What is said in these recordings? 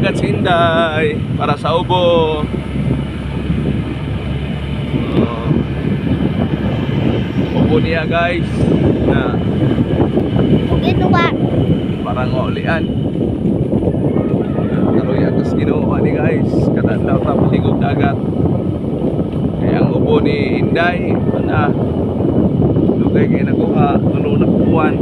dagat si Inday para sa ubo. Ubo niya guys na parang ulian. Pero yatas ginawa ni guys kada daw tapos ligog dagat. Kaya ang ubo ni Inday na lugay kay nakuha tulo na buwan.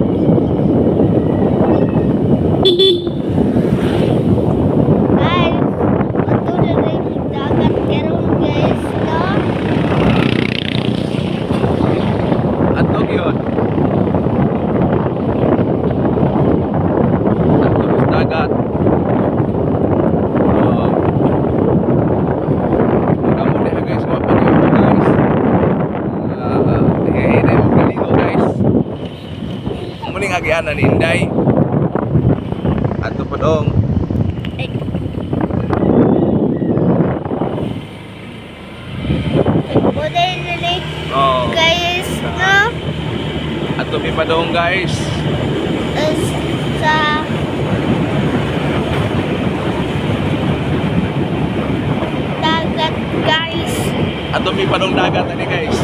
Muning agianan ni Inday ato pa dong guys, no? Ato mi pa dong guys Sa dagat guys. ato mi pa dong dagat ani guys.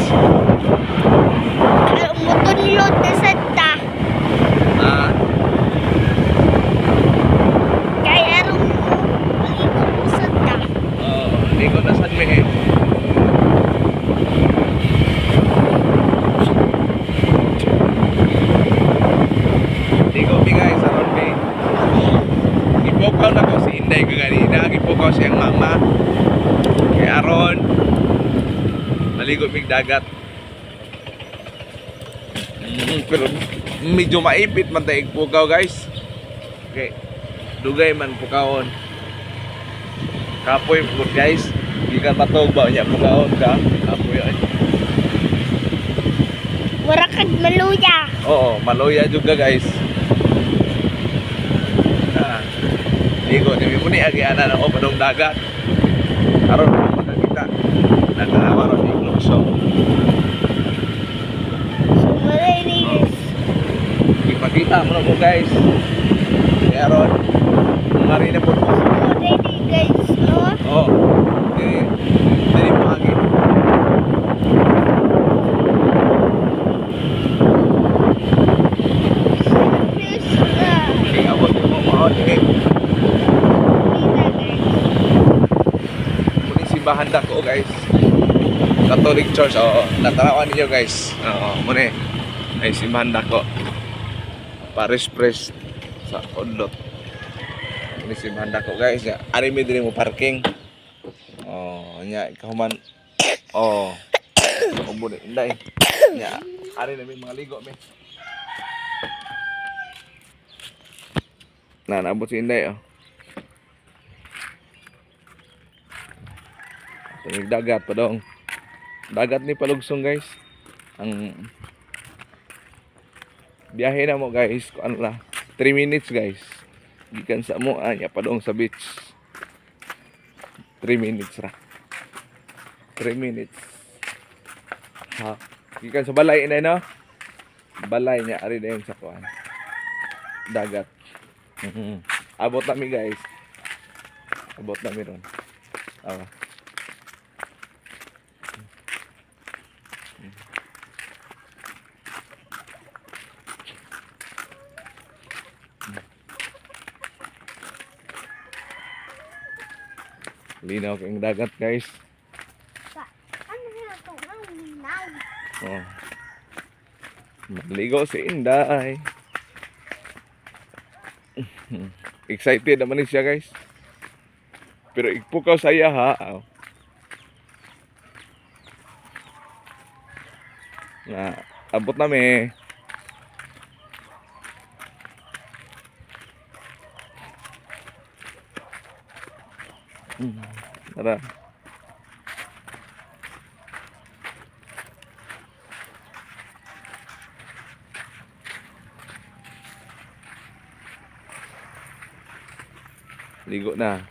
Umutunlod na sa ta. Kaya rin mo sa ta. Hindi ko nasan mi Hindi ko mi guys aron mi. Gipukaw na ko si Inday kaganina. Gipukaw siyang mama. Kaya aron maligo mig dagat. Pero medyo maipit man tayo pukaw guys. Okay. Dugay man pukawon. Kapoy po guys. Gikan matog ba niya pukawon ka. Kapoy ay. Warakad maluya. Oo, maluya juga guys. Ligo ni mo ni agiana na o padong dagat. Aron makakita. Nagkanawa ron inklusyon. Ipakita mo na po guys. Kaya ron mari na po po. Ready guys, no? Oo. Dili mo agi. Kaya abot mo maon muli simbahan dako guys. Catholic Church. Oo. Natarawan niyo guys. Oo. Muli ay simbahan dako. Paris Press sa Odlot. Ini si Banda ko guys ya. Ari mi diri mo parking. Oh, nya kahuman. Oh. Ubo ni Inday. Nya ari na mi mga ligo mi. Nah, nabot si Inday oh. Tunig dagat pa dong. Dagat ni palugsong guys. Ang biyahe na mo guys, ano la 3 minutes guys. Gikan sa mo anya padong sa beach. 3 minutes ra. 3 minutes. Ha. Gikan sa balay na no. Balay niya ari na yung sa kuan. Dagat. Abot na mi guys. Abot na mi ron. Linaw kayong dagat guys. Ano na ito? Oh. Maligo si Inday. Excited naman siya guys. Pero igpukaw saya ha. Na abot nami. Tara. Ligo na.